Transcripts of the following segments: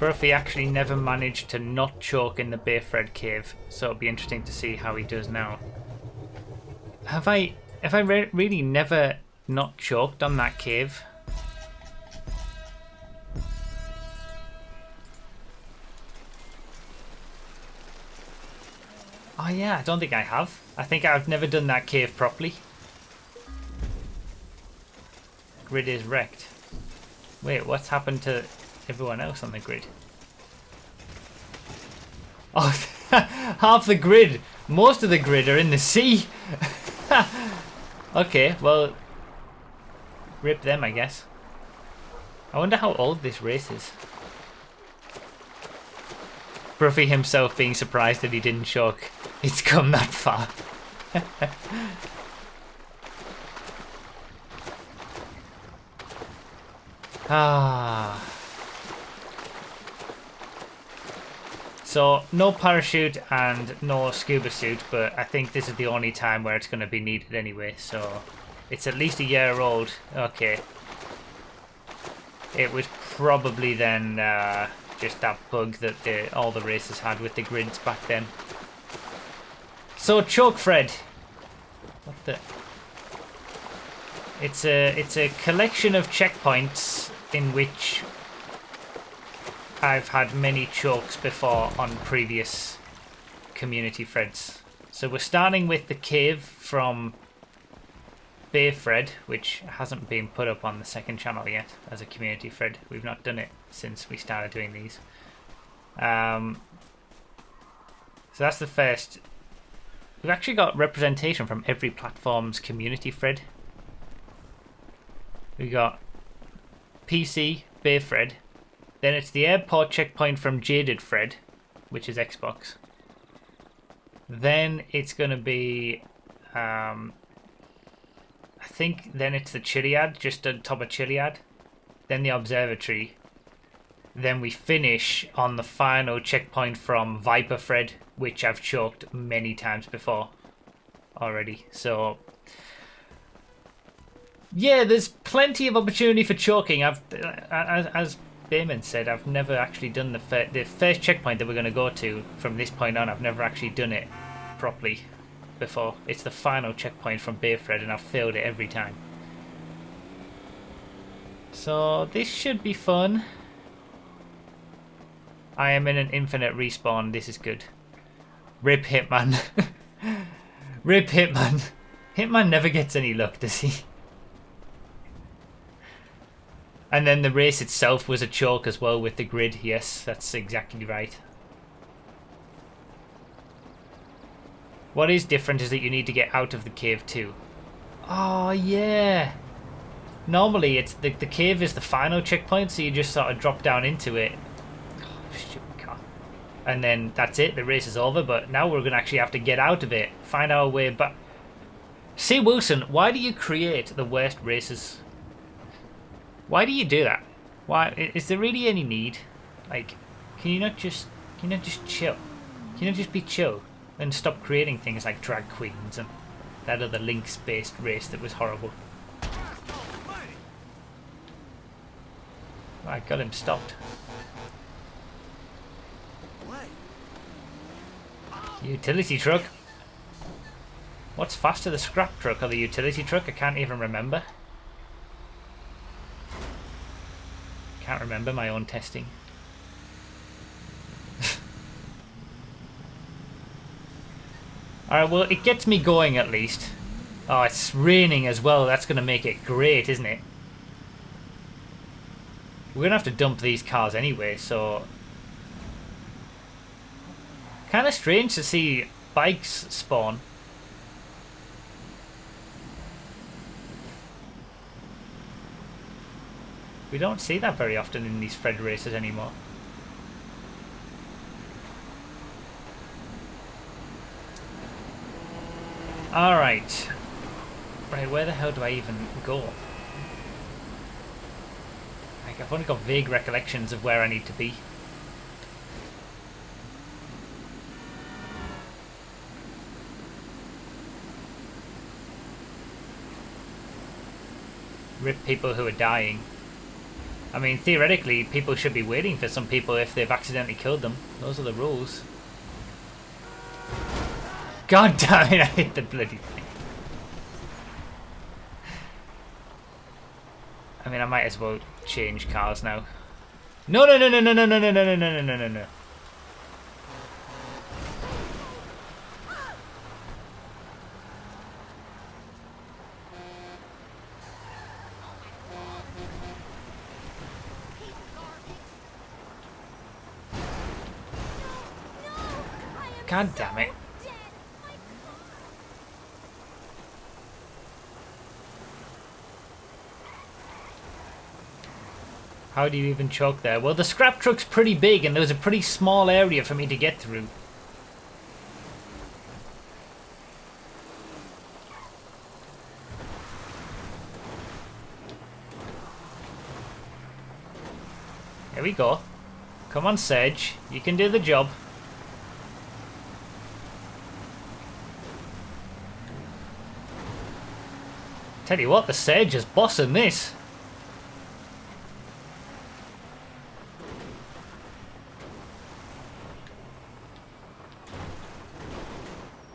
Broughy actually never managed to not choke in the ComFRED cave, so it'll be interesting to see how he does now. Have I really never not choked on that cave? Oh yeah, I don't think I have. I think I've never done that cave properly. Grid is wrecked. Wait, what's happened to everyone else on the grid? Oh, half the grid. Most of the grid are in the sea. Okay, well, rip them, I guess. I wonder how old this race is. Broughy himself being surprised that he didn't choke. It's come that far. Ah. So, no parachute and no scuba suit, but I think this is the only time where it's going to be needed anyway, so it's at least a year old. Okay. It was probably then just that bug that all the races had with the grids back then. So, ChokeFRED. What the... It's a collection of checkpoints in which I've had many chokes before on previous community threads. So we're starting with the cave from ComFRED, which hasn't been put up on the second channel yet as a community thread. We've not done it since we started doing these. So that's the first. We've actually got representation from every platform's community thread. We got PC, ComFRED. Then it's the airport checkpoint from Jaded Fred, which is Xbox. Then it's going to be, I think then it's the Chiliad, just on top of Chiliad. Then the observatory. Then we finish on the final checkpoint from Viper Fred, which I've choked many times before already. So yeah, there's plenty of opportunity for choking. As Bayman said, I've never actually done the first checkpoint that we're going to go to from this point on. I've never actually done it properly before. It's the final checkpoint from ComFRED and I've failed it every time. So this should be fun. I am in an infinite respawn. This is good. Rip Hitman. Rip Hitman. Hitman never gets any luck, does he? And then the race itself was a choke as well with the grid. Yes, that's exactly right. What is different is that you need to get out of the cave too. Oh, yeah. Normally, it's the cave is the final checkpoint, so you just sort of drop down into it. Oh, stupid car. And then that's it. The race is over, but now we're going to actually have to get out of it. Find our way back. See, Wilson, why do you create the worst races? Why do you do that? Why is there really any need? Like, can you not just chill? Can you not just be chill and stop creating things like drag queens and that other links-based race that was horrible? I got him stopped. Utility truck. What's faster, the scrap truck or the utility truck? I can't even remember. Can't remember my own testing. Alright, well, it gets me going at least. Oh, it's raining as well. That's going to make it great, isn't it? We're going to have to dump these cars anyway, so... Kind of strange to see bikes spawn. We don't see that very often in these Fred races anymore. Alright. Right, where the hell do I even go? Like, I've only got vague recollections of where I need to be. Rip people who are dying. I mean, theoretically, people should be waiting for some people if they've accidentally killed them. Those are the rules. God damn it, I hit the bloody thing. I mean, I might as well change cars now. No, no, no, no, no, no, no, no, no, no, no, no, no, no. God damn it. How do you even choke there? Well, the scrap truck's pretty big and there was a pretty small area for me to get through. Here we go. Come on, Sedge. You can do the job. Tell you what, the Sedge is bossing this.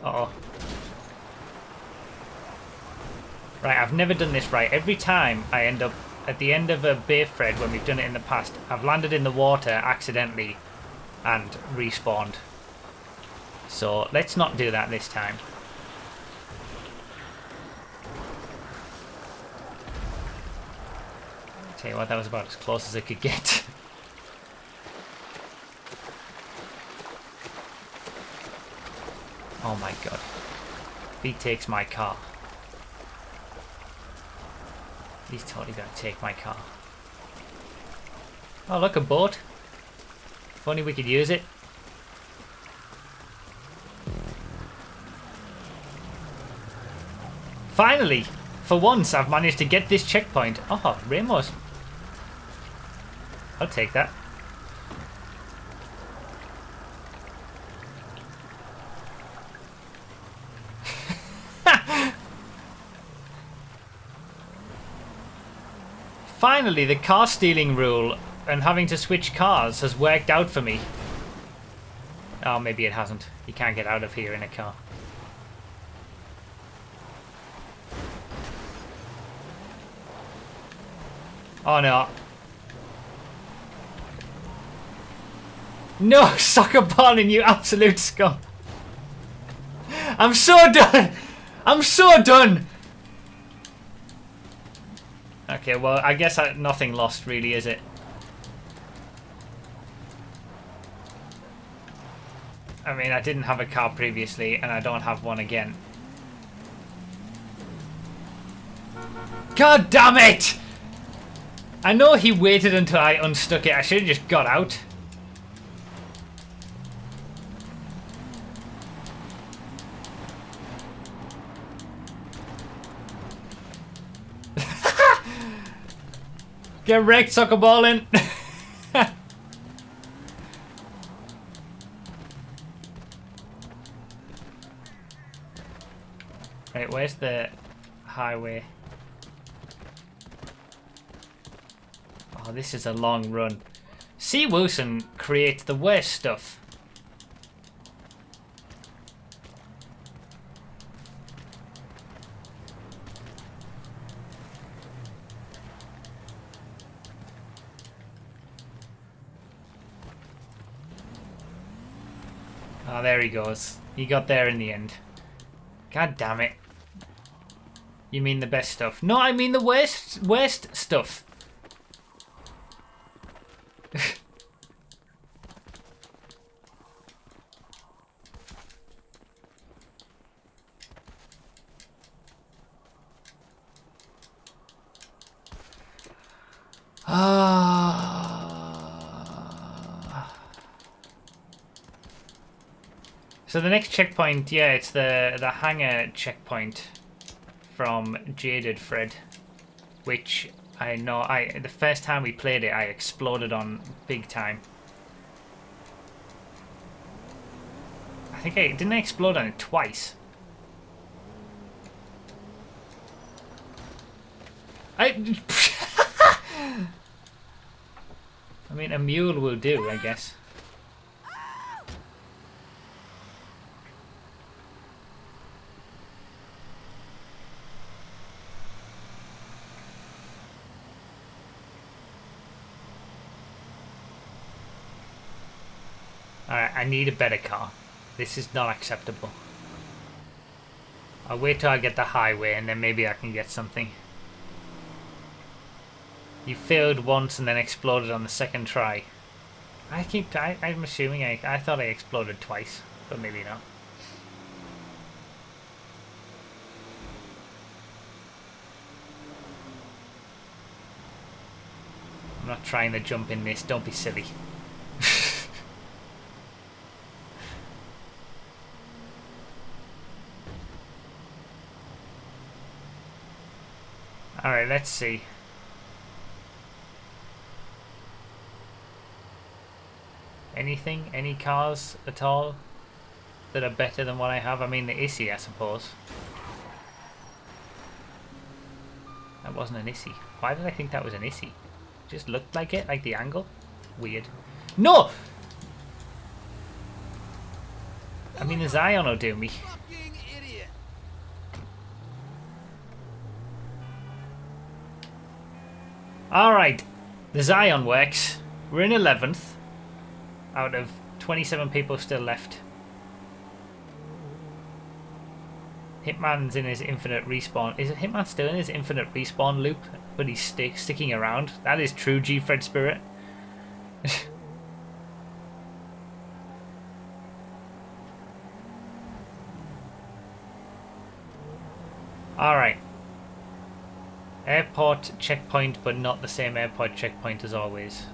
Uh-oh. Right, I've never done this right. Every time I end up at the end of a ComFred when we've done it in the past, I've landed in the water accidentally and respawned. So let's not do that this time. Tell you what, that was about as close as I could get. Oh my god. If he takes my car. He's totally gonna take my car. Oh look, a boat. If only we could use it. Finally! For once I've managed to get this checkpoint. Oh, Ramos. I'll take that. Finally, the car stealing rule and having to switch cars has worked out for me. Oh, maybe it hasn't. You can't get out of here in a car. Oh no. No, soccer balling, you absolute scum. I'm so done. I'm so done. Okay, well, I guess nothing lost really, is it? I mean, I didn't have a car previously, and I don't have one again. God damn it! I know he waited until I unstuck it. I should have just got out. Get wrecked, soccer balling. Right, where's the highway? Oh, this is a long run. C. Wilson creates the worst stuff. Oh, there he goes. He got there in the end. God damn it. You mean the best stuff? No, I mean the worst stuff. So the next checkpoint, yeah, it's the hangar checkpoint from Jaded Fred, which I know the first time we played it, I exploded on big time. I think didn't I explode on it twice? I mean, a mule will do, I guess. Alright, I need a better car. This is not acceptable. I'll wait till I get the highway and then maybe I can get something. You failed once and then exploded on the second try. I'm assuming I thought I exploded twice, but maybe not. I'm not trying to jump in this, don't be silly. Alright, let's see. Anything? Any cars at all that are better than what I have? I mean, the Issy, I suppose. That wasn't an Issy. Why did I think that was an Issy? Just looked like it, like the angle. Weird. No! I mean, the Zion will do me. Alright, the Zion works. We're in 11th out of 27 people still left. Hitman's in his infinite respawn. Is it Hitman still in his infinite respawn loop? But he's sticking around. That is true ChokeFRED spirit. Alright. Airport checkpoint, but not the same airport checkpoint as always.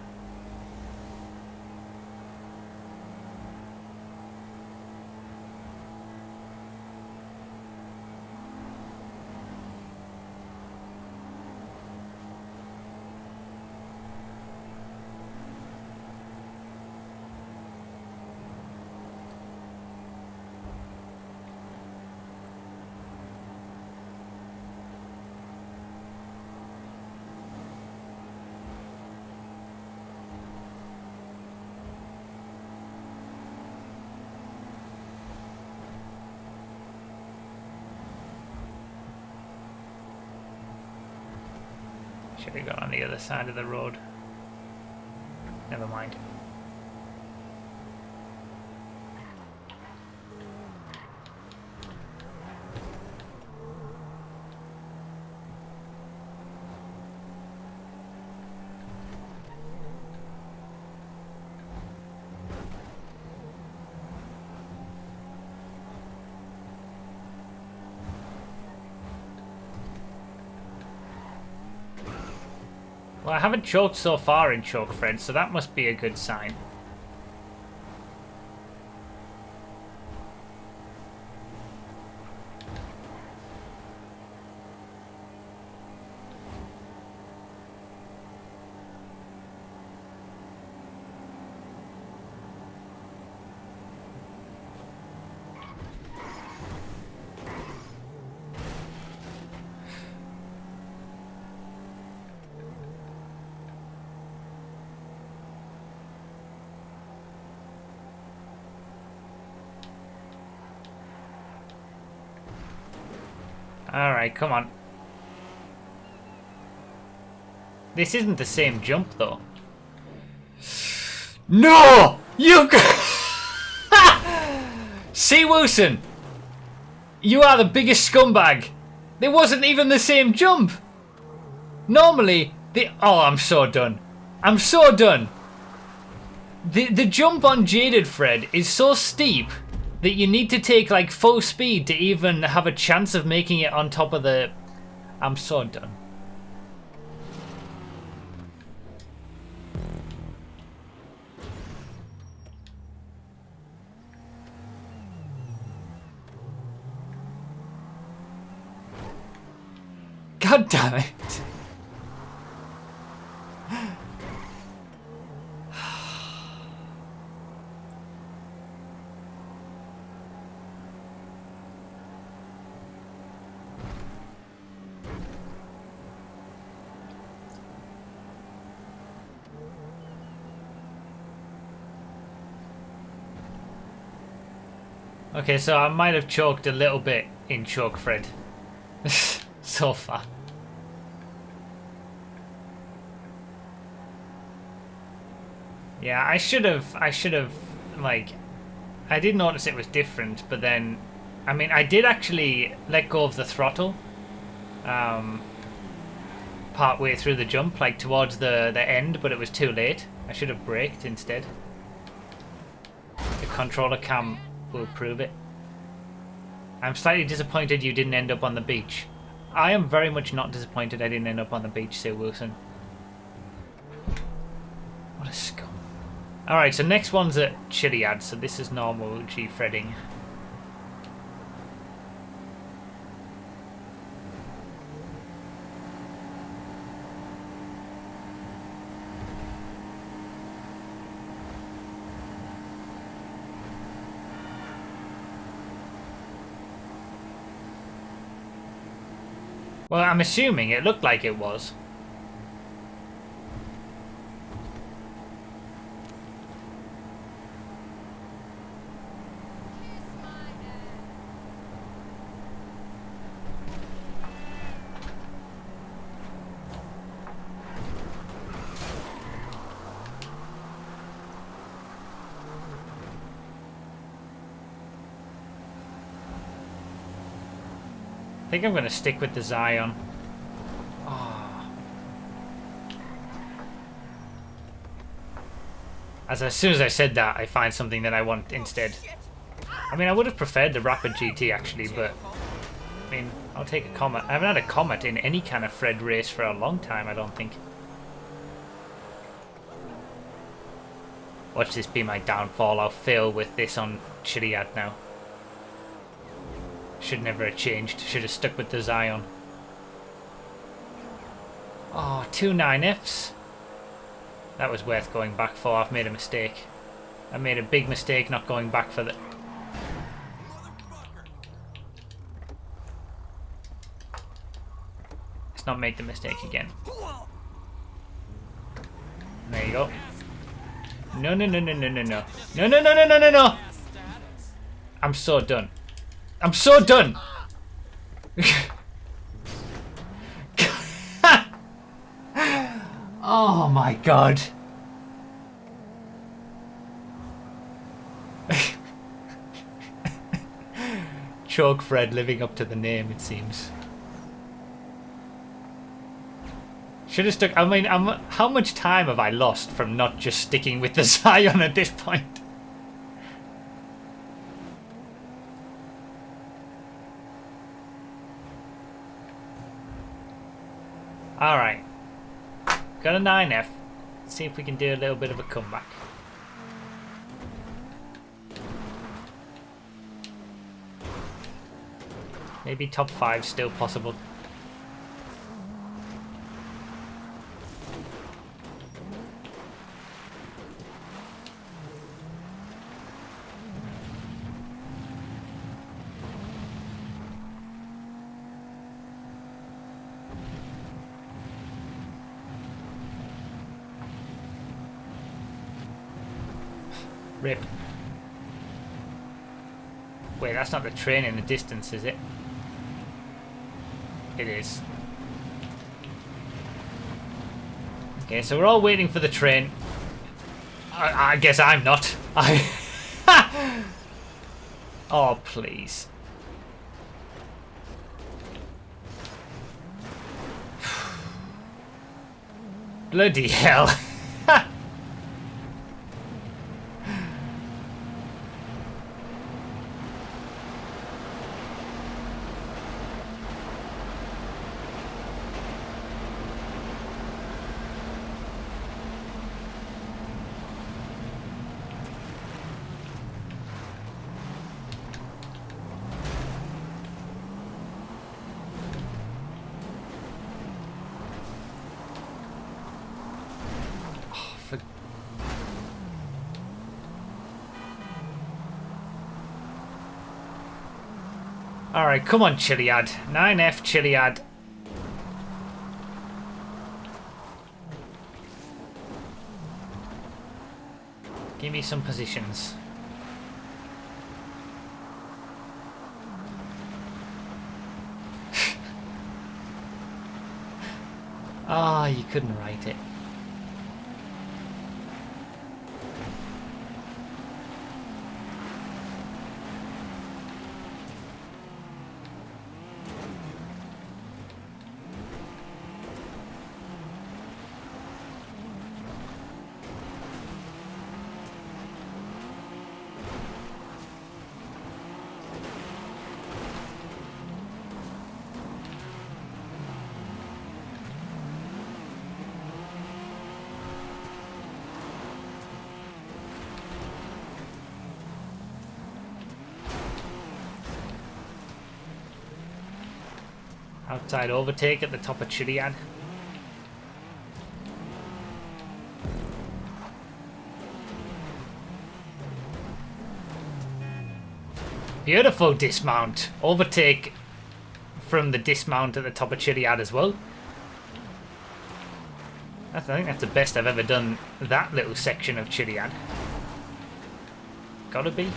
Should have gone on the other side of the road. Never mind. Well, I haven't choked so far in ChokeFRED, so that must be a good sign. Alright, come on. This isn't the same jump, though. No! You... See, Wilson! You are the biggest scumbag! It wasn't even the same jump! Normally, Oh, I'm so done. I'm so done! The jump on Jaded Fred is so steep that you need to take like full speed to even have a chance of making it on top of the... I'm so done. God damn it. Okay, so I might have choked a little bit in ChokeFRED so far. Yeah, I should have, like, I did notice it was different, but then, I mean, I did actually let go of the throttle, part way through the jump, like towards the end, but it was too late. I should have braked instead. The controller cam will prove it. I'm slightly disappointed you didn't end up on the beach. I am very much not disappointed I didn't end up on the beach, Sue Wilson. What a scum. Alright, so next one's at Chiliad, so this is normal G-Fredding. Well, I'm assuming it looked like it was. I think I'm going to stick with the Zion. Oh. As soon as I said that, I find something that I want instead. I mean, I would have preferred the Rapid GT actually, but I mean, I'll take a Comet. I haven't had a Comet in any kind of Fred race for a long time, I don't think. Watch this be my downfall. I'll fail with this on Chiliad now. Should never have changed. Should have stuck with the Zion. Oh, 2 9Fs. That was worth going back for. I've made a mistake. I made a big mistake not going back for the... Let's not make the mistake again. There you go. No, no, no, no, no, no, no. No, no, no, no, no, no, no. I'm so done. I'm so done. Oh my god. ChokeFRED living up to the name, it seems. Should have stuck. I mean, how much time have I lost from not just sticking with the Zion at this point? Alright. Got a 9F. Let's see if we can do a little bit of a comeback. Maybe top 5 still possible. Rip. Wait, that's not the train in the distance, is it? It is. Okay, so we're all waiting for the train. I guess I'm not. Oh, please. Bloody hell. Alright, come on, Chiliad. 9F Chiliad. Give me some positions. Ah, you couldn't write it. Outside overtake at the top of Chiliad. Beautiful dismount. Overtake from the dismount at the top of Chiliad as well. I think that's the best I've ever done that little section of Chiliad. Gotta be.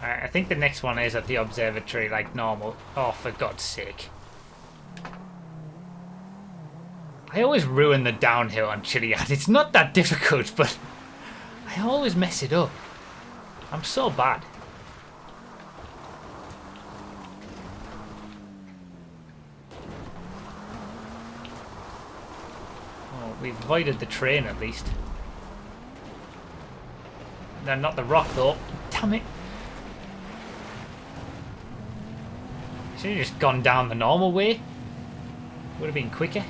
I think the next one is at the observatory like normal. Oh, for God's sake. I always ruin the downhill on Chiliad. It's not that difficult, but I always mess it up. I'm so bad. Oh, we've avoided the train at least. No, not the rock though. Damn it. Should have just gone down the normal way. Would have been quicker.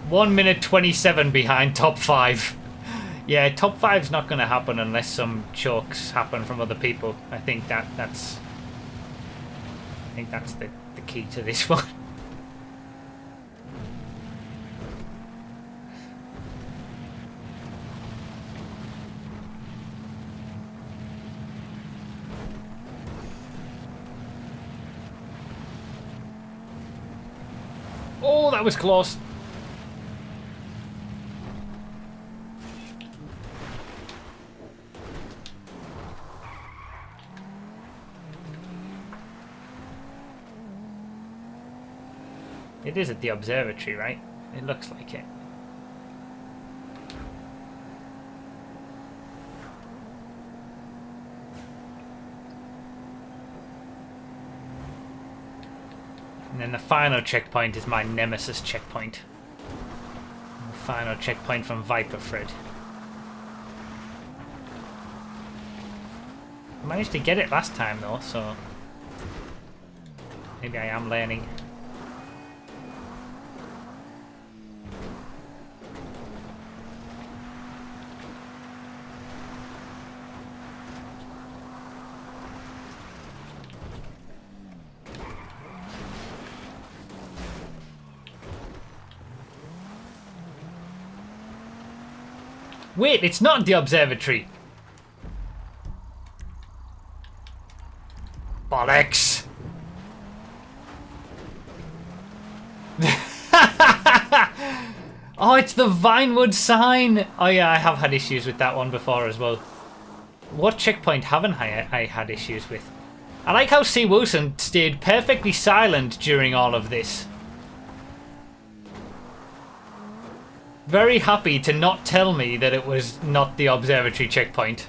One minute 27 behind top 5. Yeah, top 5's not going to happen unless some chokes happen from other people. I think that's the key to this one. Oh, that was close. It is at the observatory, right? It looks like it. And then the final checkpoint is my nemesis checkpoint. The final checkpoint from ComFred. I managed to get it last time though, so maybe I am learning. Wait, it's not the observatory. Bollocks. Oh, it's the Vinewood sign. Oh yeah, I have had issues with that one before as well. What checkpoint haven't I had issues with? I like how C. Wilson stayed perfectly silent during all of this. Very happy to not tell me that it was not the observatory checkpoint.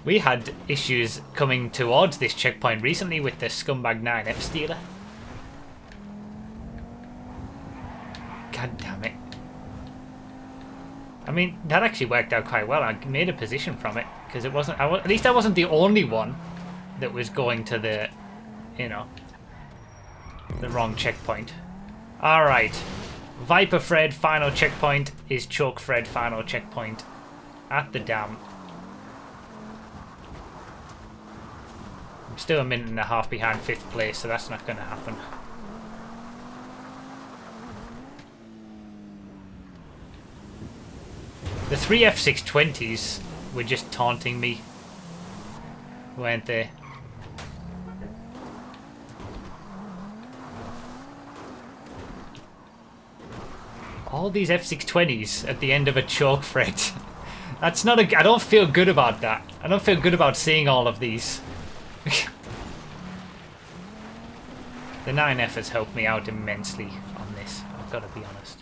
We had issues coming towards this checkpoint recently with the Scumbag 9F stealer. God damn it. I mean, that actually worked out quite well. I made a position from it because it wasn't. At least I wasn't the only one that was going to the, you know, the wrong checkpoint. Alright, ComFred final checkpoint is ChokeFRED final checkpoint at the dam. still a minute and a half behind 5th place, so that's not going to happen. The 3 F620s were just taunting me, weren't they? All these F620s at the end of a ChokeFRED. That's not a... I don't feel good about that. I don't feel good about seeing all of these. The 9F has helped me out immensely on this, I've got to be honest.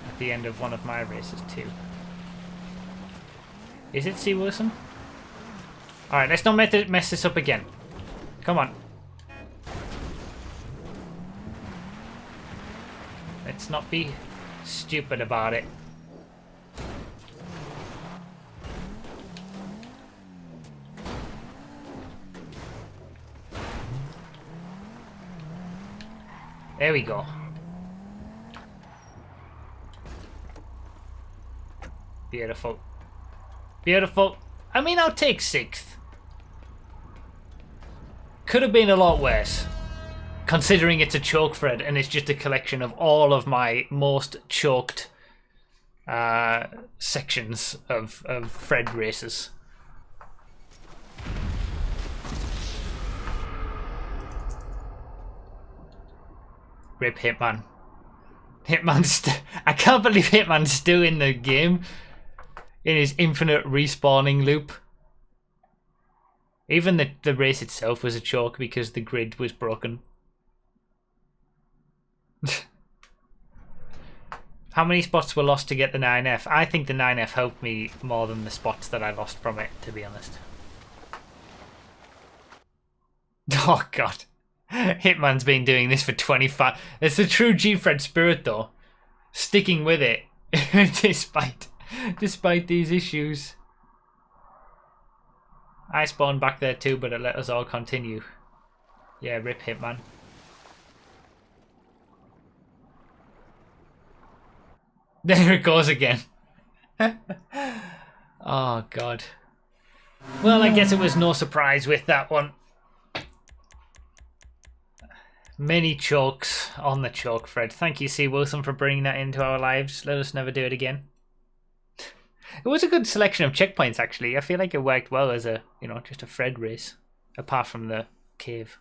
At the end of one of my races too. Is it C. Wilson? Alright, let's not mess this up again. Come on. Let's not be stupid about it. There we go. Beautiful. Beautiful. I mean, I'll take 6th. Could have been a lot worse, considering it's a ChokeFRED and it's just a collection of all of my most choked sections of Fred races. Rip Hitman. I can't believe Hitman's still in the game in his infinite respawning loop. Even the race itself was a choke because the grid was broken. How many spots were lost to get the 9F? I think the 9F helped me more than the spots that I lost from it, to be honest. Oh god. Hitman's been doing this for 25... It's the true G-Fred spirit though. Sticking with it despite these issues. I spawned back there too, but it let us all continue. Yeah, rip Hitman. There it goes again. Oh god. Well, I guess it was no surprise with that one. Many chokes on the ChokeFRED. Thank you, C. Wilson, for bringing that into our lives. Let us never do it again. It was a good selection of checkpoints, actually. I feel like it worked well as a, just a Fred race, apart from the cave.